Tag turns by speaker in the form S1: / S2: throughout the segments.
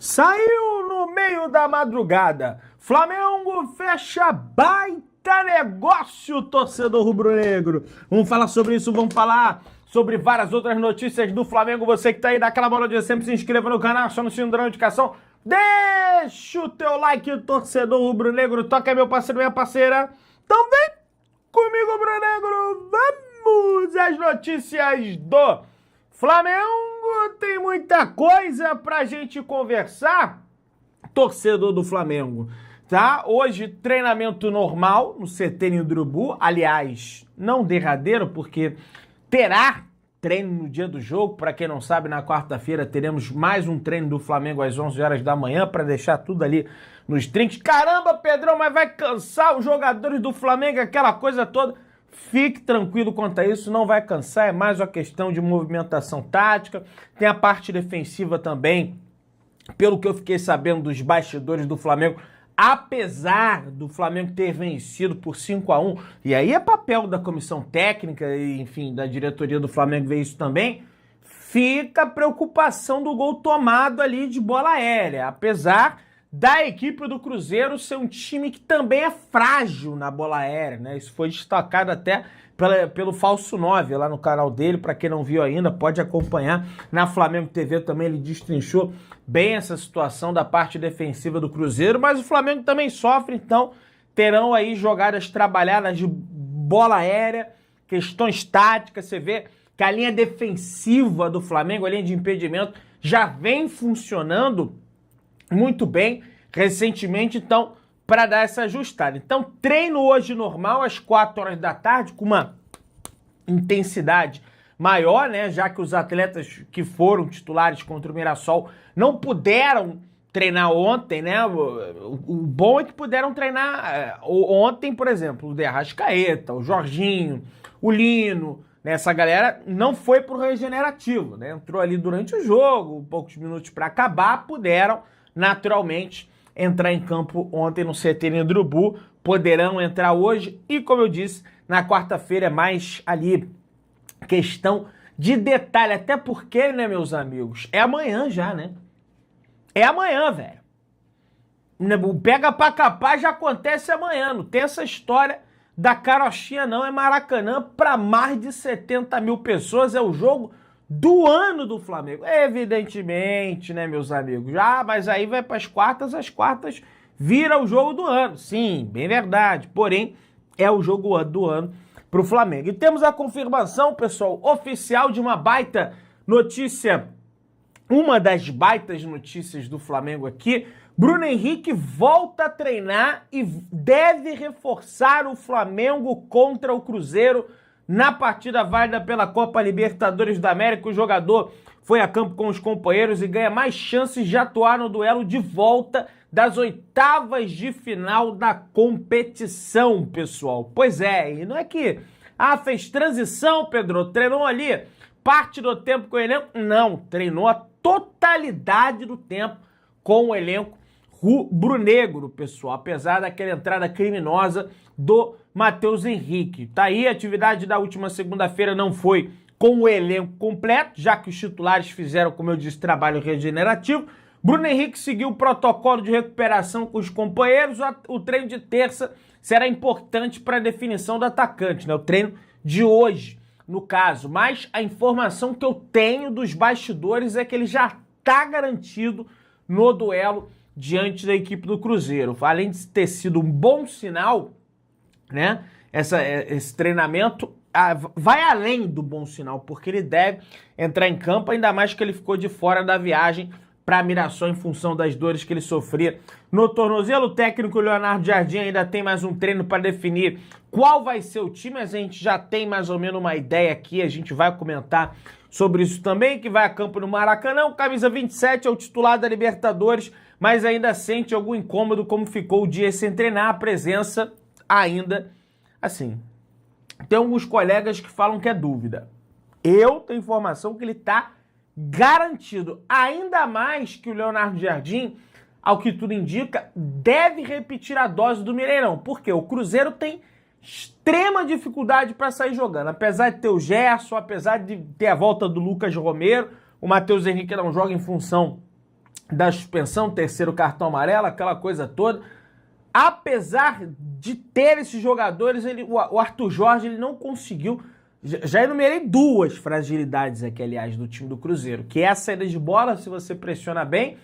S1: Saiu no meio da madrugada. Flamengo fecha baita negócio, torcedor rubro-negro. Vamos falar sobre isso, vamos falar sobre várias outras notícias do Flamengo. Você que tá aí, dá aquela bola de sempre, se inscreva no canal, só no sino da notificação. Deixa o teu like, torcedor rubro-negro. Toca aí, meu parceiro, minha parceira. Então vem comigo, rubro-negro. Vamos às notícias do Flamengo. Tem muita coisa pra gente conversar, torcedor do Flamengo, tá? Hoje, treinamento normal no CT Ninho do Urubu. Aliás, não derradeiro, porque terá treino no dia do jogo. Para quem não sabe, na quarta-feira teremos mais um treino do Flamengo às 11 horas da manhã para deixar tudo ali nos trinques. Caramba, Pedrão, mas vai cansar os jogadores do Flamengo, aquela coisa toda. Fique tranquilo quanto a isso, não vai cansar, é mais uma questão de movimentação tática. Tem a parte defensiva também, pelo que eu fiquei sabendo dos bastidores do Flamengo, apesar do Flamengo ter vencido por 5-1, e aí é papel da comissão técnica e, enfim, da diretoria do Flamengo ver isso também, fica a preocupação do gol tomado ali de bola aérea, apesar da equipe do Cruzeiro ser um time que também é frágil na bola aérea, né? Isso foi destacado até pelo Falso 9 lá no canal dele. Para quem não viu ainda, pode acompanhar. Na Flamengo TV também ele destrinchou bem essa situação da parte defensiva do Cruzeiro, mas o Flamengo também sofre, então terão aí jogadas trabalhadas de bola aérea, questões táticas. Você vê que a linha defensiva do Flamengo, a linha de impedimento, já vem funcionando muito bem recentemente, então, para dar essa ajustada. Então, treino hoje normal, às 4 horas da tarde, com uma intensidade maior, né? Já que os atletas que foram titulares contra o Mirassol não puderam treinar ontem, né? O bom é que puderam treinar ontem, por exemplo, o De Arrascaeta, o Jorginho, o Lino, né? Essa galera não foi pro regenerativo, né? Entrou ali durante o jogo, poucos minutos para acabar, puderam naturalmente entrar em campo ontem no CT Ninho do Urubu, poderão entrar hoje e, como eu disse, na quarta-feira é mais ali questão de detalhe, até porque, né, meus amigos, é amanhã já, né? É amanhã, velho. O pega pra capar já acontece amanhã, não tem essa história da carochinha não, é Maracanã para mais de 70 mil pessoas, é o jogo do ano do Flamengo. Evidentemente, né, meus amigos? Mas aí vai para as quartas vira o jogo do ano. Sim, bem verdade. Porém, é o jogo do ano para o Flamengo. E temos a confirmação, pessoal, oficial de uma baita notícia, uma das baitas notícias do Flamengo aqui. Bruno Henrique volta a treinar e deve reforçar o Flamengo contra o Cruzeiro na partida válida pela Copa Libertadores da América. O jogador foi a campo com os companheiros e ganha mais chances de atuar no duelo de volta das oitavas de final da competição, pessoal. Pois é, e não é que fez transição, Pedro, treinou ali parte do tempo com o elenco. Não, treinou a totalidade do tempo com o elenco rubro-negro, pessoal, apesar daquela entrada criminosa do Matheus Henrique. Tá aí, a atividade da última segunda-feira não foi com o elenco completo, já que os titulares fizeram, como eu disse, trabalho regenerativo. Bruno Henrique seguiu o protocolo de recuperação com os companheiros. O treino de terça será importante para a definição do atacante, né? O treino de hoje, no caso. Mas a informação que eu tenho dos bastidores é que ele já está garantido no duelo diante da equipe do Cruzeiro. Além de ter sido um bom sinal, né? Esse treinamento vai além do bom sinal, porque ele deve entrar em campo, ainda mais que ele ficou de fora da viagem para Mirassol em função das dores que ele sofria no tornozelo. O técnico Leonardo Jardim ainda tem mais um treino para definir qual vai ser o time, mas a gente já tem mais ou menos uma ideia aqui, a gente vai comentar sobre isso também, que vai a campo no Maracanã. O camisa 27 é o titular da Libertadores, mas ainda sente algum incômodo como ficou o dia sem treinar, a presença ainda, assim, tem alguns colegas que falam que é dúvida. Eu tenho informação que ele está garantido, ainda mais que o Leonardo Jardim, ao que tudo indica, deve repetir a dose do Mineirão, porque o Cruzeiro tem extrema dificuldade para sair jogando, apesar de ter o Gerson, apesar de ter a volta do Lucas Romero, o Matheus Henrique não joga em função da suspensão, terceiro cartão amarelo, aquela coisa toda. Apesar de ter esses jogadores, o Arthur Jorge ele não conseguiu. Já enumerei duas fragilidades aqui, aliás, do time do Cruzeiro, que é a saída de bola, se você pressiona bem.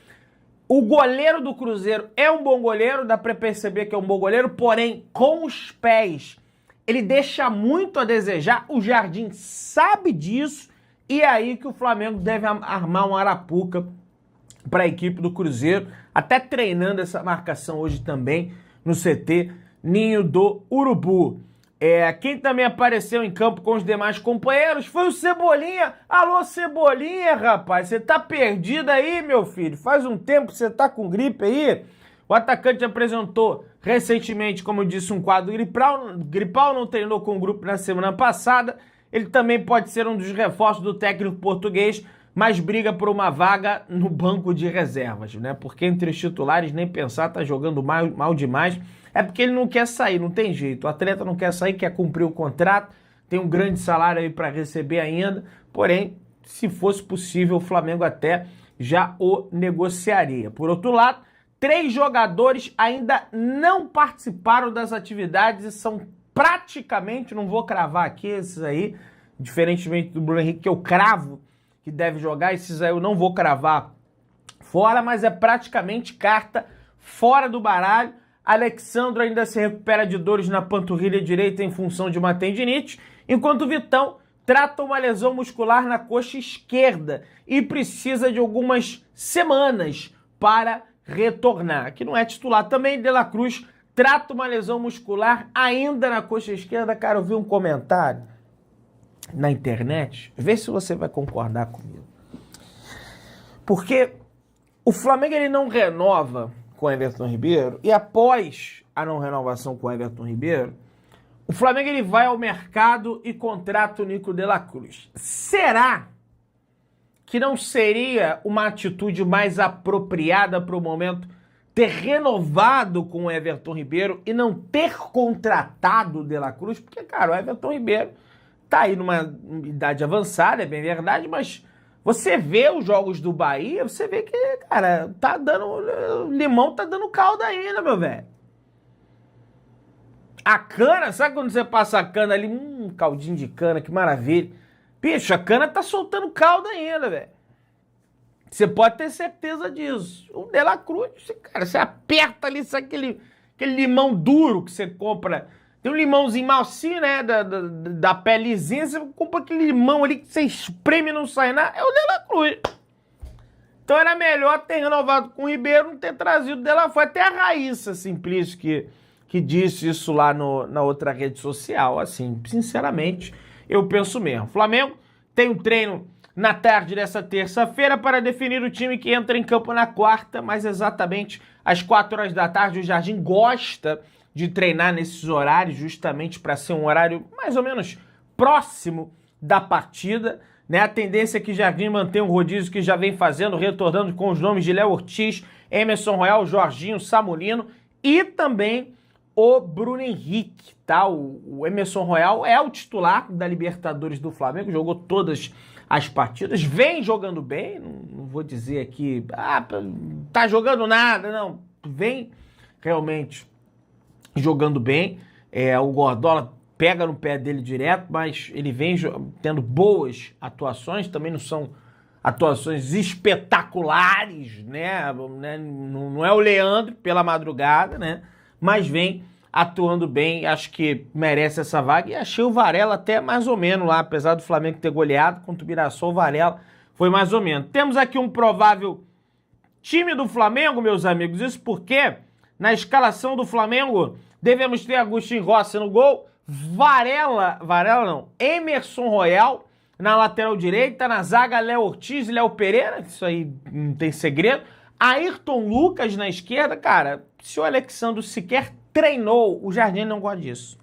S1: O goleiro do Cruzeiro é um bom goleiro, dá pra perceber que é um bom goleiro, porém, com os pés, ele deixa muito a desejar. O Jardim sabe disso, e é aí que o Flamengo deve armar um arapuca para a equipe do Cruzeiro, até treinando essa marcação hoje também no CT Ninho do Urubu. Quem também apareceu em campo com os demais companheiros foi o Cebolinha. Alô, Cebolinha, rapaz, você tá perdido aí, meu filho? Faz um tempo que você tá com gripe aí. O atacante apresentou recentemente, como eu disse, um quadro gripal, não treinou com o grupo na semana passada. Ele também pode ser um dos reforços do técnico português, mas briga por uma vaga no banco de reservas, né? Porque entre os titulares, nem pensar, tá jogando mal demais. É porque ele não quer sair, não tem jeito. O atleta não quer sair, quer cumprir o contrato, tem um grande salário aí para receber ainda. Porém, se fosse possível, o Flamengo até já o negociaria. Por outro lado, 3 jogadores ainda não participaram das atividades e são praticamente, não vou cravar aqui esses aí, diferentemente do Bruno Henrique, que eu cravo que deve jogar, esses aí eu não vou cravar fora, mas é praticamente carta fora do baralho. Alexandro ainda se recupera de dores na panturrilha direita em função de uma tendinite, enquanto o Vitão trata uma lesão muscular na coxa esquerda e precisa de algumas semanas para retornar. Que não é titular também. De La Cruz trata uma lesão muscular ainda na coxa esquerda. Cara, eu vi um comentário na internet, vê se você vai concordar comigo. Porque o Flamengo ele não renova com o Everton Ribeiro, e após a não renovação com o Everton Ribeiro, o Flamengo ele vai ao mercado e contrata o Nico de la Cruz. Será que não seria uma atitude mais apropriada para o momento ter renovado com o Everton Ribeiro e não ter contratado o de la Cruz? Porque, cara, o Everton Ribeiro tá aí numa idade avançada, é bem verdade, mas você vê os jogos do Bahia, você vê que, cara, tá dando... limão tá dando caldo ainda, meu velho. A cana, sabe quando você passa a cana ali? Caldinho de cana, que maravilha. Bicho, a cana tá soltando caldo ainda, velho. Você pode ter certeza disso. O De La Cruz, cara, você aperta ali, sabe aquele limão duro que você compra. Tem um limãozinho mal assim, né, da pelezinha, você compra aquele limão ali que você espreme e não sai nada, é o De La Cruz. Então era melhor ter renovado com o Ribeiro, não ter trazido o De La Cruz. Foi até a Raíssa Simplício que disse isso lá na outra rede social. Assim, sinceramente, eu penso mesmo. Flamengo tem um treino na tarde dessa terça-feira para definir o time que entra em campo na quarta, mas exatamente às 4 horas da tarde. O Jardim gosta de treinar nesses horários, justamente para ser um horário mais ou menos próximo da partida, né? A tendência é que Jardim mantenha um rodízio que já vem fazendo, retornando com os nomes de Léo Ortiz, Emerson Royal, Jorginho, Samulino e também o Bruno Henrique, tá? O Emerson Royal é o titular da Libertadores do Flamengo, jogou todas as partidas, vem jogando bem, não vou dizer aqui, tá jogando nada, não, vem realmente jogando bem. O Gordola pega no pé dele direto, mas ele vem tendo boas atuações, também não são atuações espetaculares, né? Não é o Leandro pela madrugada, né? Mas vem atuando bem, acho que merece essa vaga, e achei o Varela até mais ou menos lá, apesar do Flamengo ter goleado contra o Mirassol, o Varela foi mais ou menos. Temos aqui um provável time do Flamengo, meus amigos, isso porque na escalação do Flamengo devemos ter Agustin Rossi no gol, Varela não, Emerson Royal na lateral direita, na zaga Léo Ortiz e Léo Pereira, isso aí não tem segredo, Ayrton Lucas na esquerda. Cara, se o Alexandro sequer treinou, o Jardim não gosta disso,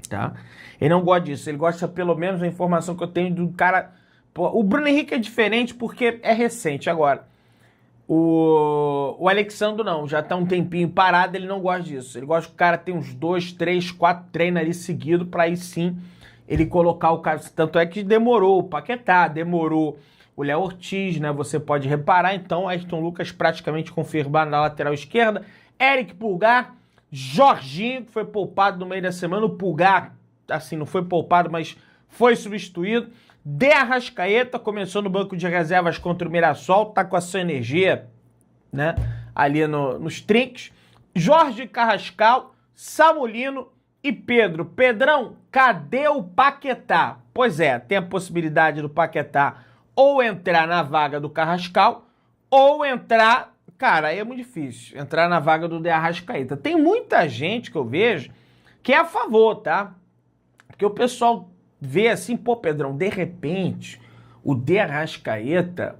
S1: tá? Ele não gosta disso, ele gosta, pelo menos, da informação que eu tenho do cara... Pô, o Bruno Henrique é diferente porque é recente agora. O Alexandro não, já tá um tempinho parado, ele não gosta disso. Ele gosta que o cara tem uns 2, 3, 4 treinos ali seguido pra aí sim ele colocar o cara. Tanto é que demorou o Paquetá, demorou o Léo Ortiz, né? Você pode reparar, então, Ayrton Lucas praticamente confirmado na lateral esquerda, Eric Pulgar, Jorginho, que foi poupado no meio da semana, o Pulgar, assim, não foi poupado, mas foi substituído, De Arrascaeta, começou no banco de reservas contra o Mirassol, tá com a sua energia, né, ali nos trinques, Jorge Carrascal, Samulino e Pedro. Pedrão, cadê o Paquetá? Pois é, tem a possibilidade do Paquetá ou entrar na vaga do Carrascal, ou entrar, cara, aí é muito difícil, entrar na vaga do De Arrascaeta. Tem muita gente que eu vejo que é a favor, tá? Porque o pessoal vê assim, pô, Pedrão, de repente, o De Arrascaeta...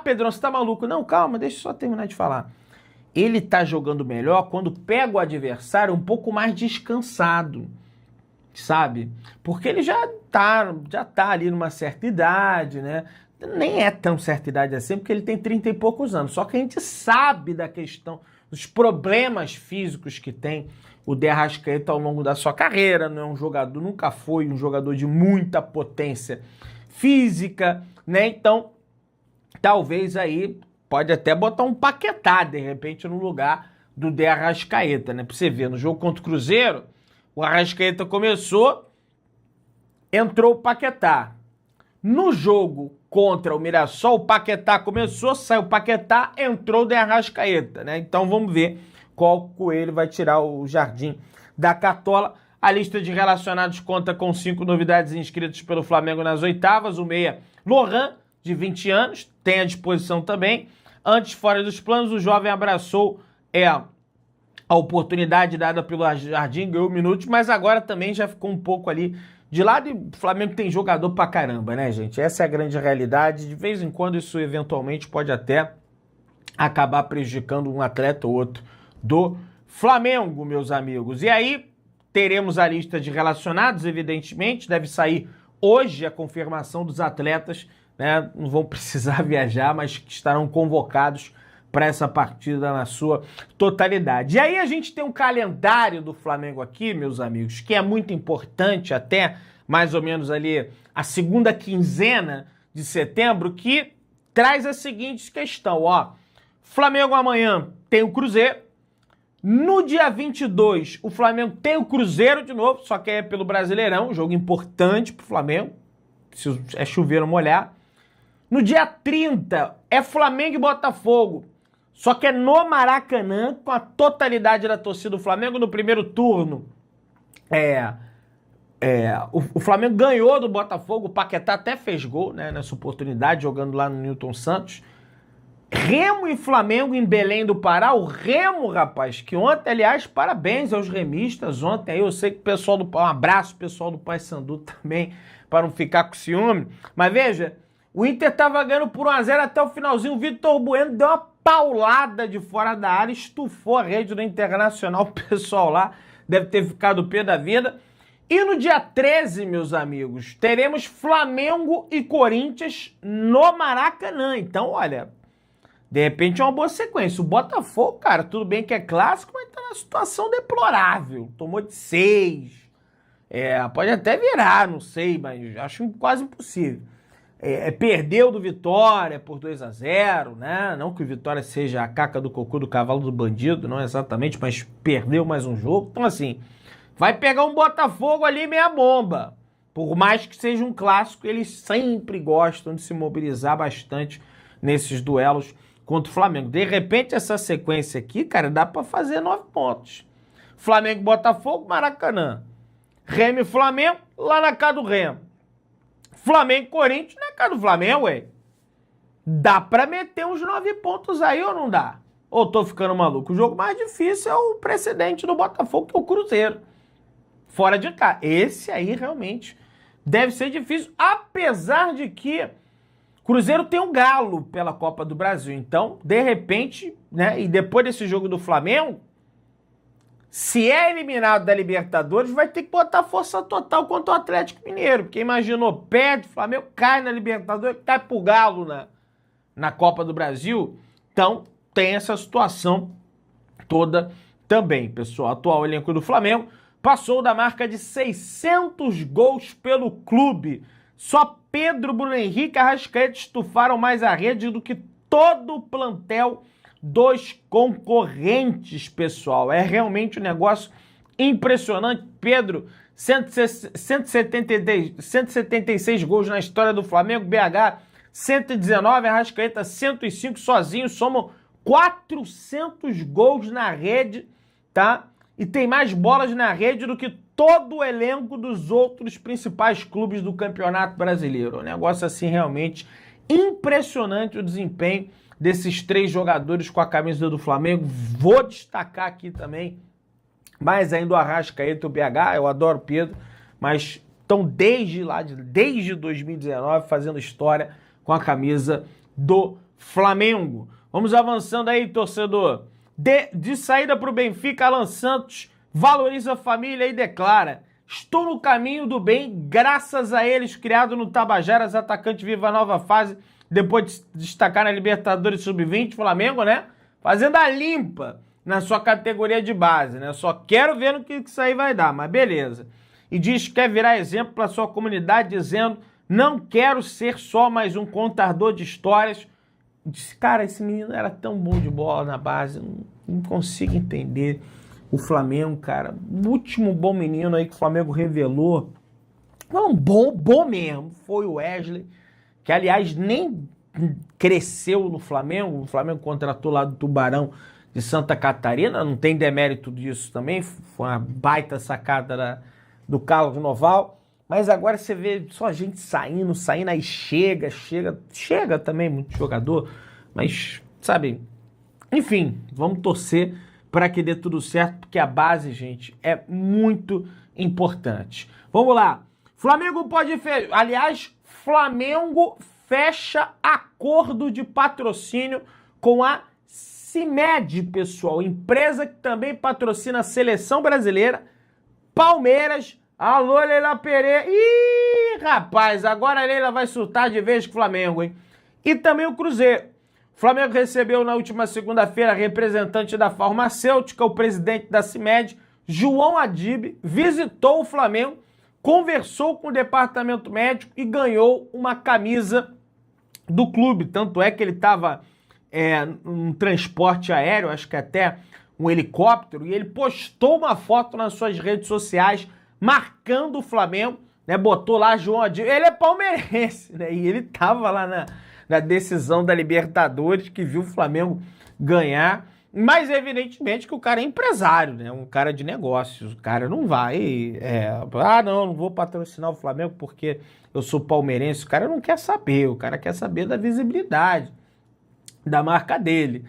S1: Pedrão, você tá maluco? Não, calma, deixa eu só terminar de falar. Ele tá jogando melhor quando pega o adversário um pouco mais descansado, sabe? Porque ele já tá ali numa certa idade, né? Nem é tão certa idade assim, porque ele tem 30 e poucos anos. Só que a gente sabe da questão, dos problemas físicos que tem o De Arrascaeta ao longo da sua carreira. Não é um jogador, nunca foi um jogador de muita potência física, né? Então, talvez aí pode até botar um Paquetá, de repente, no lugar do De Arrascaeta, né? Pra você ver, no jogo contra o Cruzeiro, o Arrascaeta começou, entrou o Paquetá. No jogo contra o Mirassol, o Paquetá começou, saiu o Paquetá, entrou o De Arrascaeta, né? Então vamos ver qual coelho vai tirar o Jardim da cartola. A lista de relacionados conta com 5 novidades inscritas pelo Flamengo nas oitavas. O meia Lohan, de 20 anos, tem à disposição também. Antes, fora dos planos, o jovem abraçou a oportunidade dada pelo Jardim, ganhou minutos, mas agora também já ficou um pouco ali de lado, e o Flamengo tem jogador pra caramba, né, gente? Essa é a grande realidade. De vez em quando isso eventualmente pode até acabar prejudicando um atleta ou outro do Flamengo, meus amigos. E aí teremos a lista de relacionados, evidentemente, deve sair hoje a confirmação dos atletas, né? Não vão precisar viajar, mas que estarão convocados para essa partida na sua totalidade. E aí a gente tem um calendário do Flamengo aqui, meus amigos, que é muito importante, até mais ou menos ali a segunda quinzena de setembro, que traz a seguinte questão, ó. Flamengo amanhã tem o Cruzeiro. No dia 22, o Flamengo tem o Cruzeiro de novo, só que é pelo Brasileirão, um jogo importante pro Flamengo, se é chover ou molhar. No dia 30, é Flamengo e Botafogo, só que é no Maracanã, com a totalidade da torcida do Flamengo. No primeiro turno, o Flamengo ganhou do Botafogo, o Paquetá até fez gol, né, nessa oportunidade, jogando lá no Newton Santos. Remo e Flamengo em Belém do Pará. O Remo, rapaz, que ontem, aliás, parabéns aos remistas ontem. Aí eu sei que o pessoal um abraço pessoal do Paysandu também, para não ficar com ciúme. Mas veja, o Inter tava ganhando por 1-0 até o finalzinho. O Vitor Bueno deu uma paulada de fora da área, estufou a rede do Internacional. O pessoal lá deve ter ficado pé da vida. E no dia 13, meus amigos, teremos Flamengo e Corinthians no Maracanã. Então, olha, de repente é uma boa sequência. O Botafogo, cara, tudo bem que é clássico, mas tá numa situação deplorável. Tomou de 6. Pode até virar, não sei, mas acho quase impossível. Perdeu do Vitória por 2-0, né? Não que o Vitória seja a caca do cocô do cavalo do bandido, não exatamente, mas perdeu mais um jogo. Então, assim, vai pegar um Botafogo ali meia bomba. Por mais que seja um clássico, eles sempre gostam de se mobilizar bastante nesses duelos contra o Flamengo. De repente, essa sequência aqui, cara, dá pra fazer 9 pontos. Flamengo, Botafogo, Maracanã. Remo e Flamengo, lá na casa do Remo. Flamengo e Corinthians na casa do Flamengo, ué. Dá pra meter uns 9 pontos aí ou não dá? Ou tô ficando maluco? O jogo mais difícil é o precedente do Botafogo, que é o Cruzeiro. Fora de cá. Esse aí realmente deve ser difícil, apesar de que Cruzeiro tem um galo pela Copa do Brasil. Então, de repente, né, e depois desse jogo do Flamengo, se é eliminado da Libertadores, vai ter que botar força total contra o Atlético Mineiro. Porque imaginou, perde, o Flamengo cai na Libertadores, cai pro galo na Copa do Brasil. Então, tem essa situação toda também, pessoal. O atual elenco do Flamengo passou da marca de 600 gols pelo clube. Só Pedro, Bruno Henrique e Arrascaeta estufaram mais a rede do que todo o plantel dos concorrentes, pessoal. É realmente um negócio impressionante. Pedro, 176 gols na história do Flamengo, BH 119, Arrascaeta 105 sozinho, somam 400 gols na rede, tá? E tem mais bolas na rede do que todo o elenco dos outros principais clubes do Campeonato Brasileiro. Um negócio assim realmente impressionante o desempenho desses 3 jogadores com a camisa do Flamengo. Vou destacar aqui também mais ainda o Arrascaeta e o BH. Eu adoro o Pedro, mas estão desde 2019 fazendo história com a camisa do Flamengo. Vamos avançando aí, torcedor. De saída para o Benfica, Alan Santos valoriza a família e declara: estou no caminho do bem, graças a eles, criado no Tabajaras, atacante vive a nova fase, depois de destacar na Libertadores Sub-20, Flamengo, né? Fazendo a limpa na sua categoria de base, né? Só quero ver no que isso aí vai dar, mas beleza. E diz que quer virar exemplo para sua comunidade, dizendo: não quero ser só mais um contador de histórias. Disse, cara, esse menino era tão bom de bola na base, não consigo entender o Flamengo, cara. O último bom menino aí que o Flamengo revelou, não, bom mesmo, foi o Wesley, que aliás nem cresceu no Flamengo. O Flamengo contratou lá do Tubarão de Santa Catarina, não tem demérito disso também, foi uma baita sacada do Carlos Noval. Mas agora você vê só gente saindo, aí chega também muito jogador, mas, sabe, enfim, vamos torcer para que dê tudo certo, porque a base, gente, é muito importante. Vamos lá, Flamengo fecha acordo de patrocínio com a CIMED, pessoal, empresa que também patrocina a Seleção Brasileira, Palmeiras. Alô, Leila Pereira. Ih, rapaz, agora a Leila vai surtar de vez com o Flamengo, hein? E também o Cruzeiro. O Flamengo recebeu na última segunda-feira a representante da farmacêutica, o presidente da CIMED, João Adib, visitou o Flamengo, conversou com o departamento médico e ganhou uma camisa do clube. Tanto é que ele estava num transporte aéreo, acho que até um helicóptero, e ele postou uma foto nas suas redes sociais marcando o Flamengo, né? Botou lá João Adib. Ele é palmeirense, né? E ele tava lá na decisão da Libertadores, que viu o Flamengo ganhar. Mas evidentemente que o cara é empresário, né? Um cara de negócios. O cara não vai... não vou patrocinar o Flamengo porque eu sou palmeirense. O cara não quer saber. O cara quer saber da visibilidade da marca dele.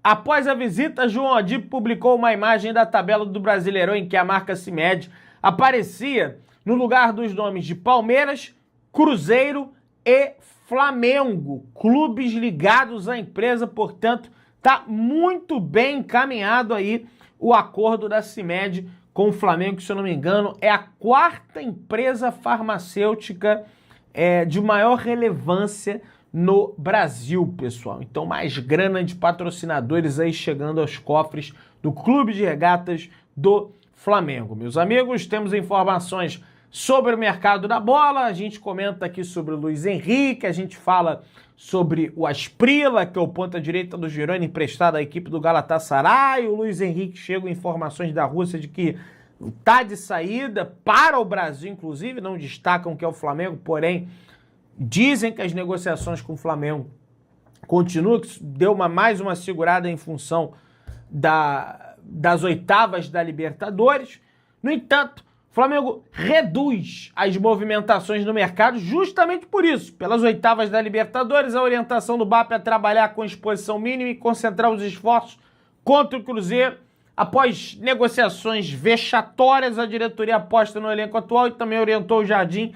S1: Após a visita, João Adib publicou uma imagem da tabela do Brasileirão em que a marca CIMED aparecia no lugar dos nomes de Palmeiras, Cruzeiro e Flamengo, clubes ligados à empresa. Portanto, está muito bem encaminhado aí o acordo da CIMED com o Flamengo, que, se eu não me engano, é a 4ª empresa farmacêutica de maior relevância no Brasil, pessoal. Então, mais grana de patrocinadores aí chegando aos cofres do Clube de Regatas do Flamengo. Meus amigos, temos informações sobre o mercado da bola, a gente comenta aqui sobre o Luiz Henrique, a gente fala sobre o Asprilla, que é o ponta-direita do Girona, emprestado à equipe do Galatasaray. O Luiz Henrique chega informações da Rússia de que está de saída para o Brasil, inclusive, não destacam que é o Flamengo, porém dizem que as negociações com o Flamengo continuam, que deu mais uma segurada em função das oitavas da Libertadores. No entanto, o Flamengo reduz as movimentações no mercado justamente por isso. Pelas oitavas da Libertadores, a orientação do BAP é trabalhar com exposição mínima e concentrar os esforços contra o Cruzeiro. Após negociações vexatórias, a diretoria aposta no elenco atual e também orientou o Jardim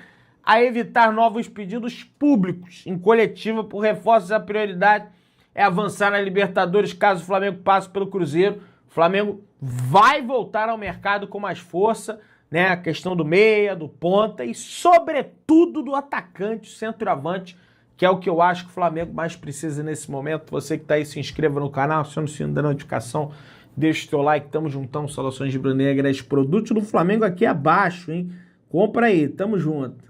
S1: a evitar novos pedidos públicos em coletiva por reforços. A prioridade é avançar na Libertadores caso o Flamengo passe pelo Cruzeiro. O Flamengo vai voltar ao mercado com mais força, né? A questão do meia, do ponta e, sobretudo, do atacante, centroavante, que é o que eu acho que o Flamengo mais precisa nesse momento. Você que está aí, se inscreva no canal, acione o sino da notificação, deixa o seu like, tamo juntão, Saudações Rubro-Negras, produtos do Flamengo aqui abaixo, hein? Compra aí, tamo junto.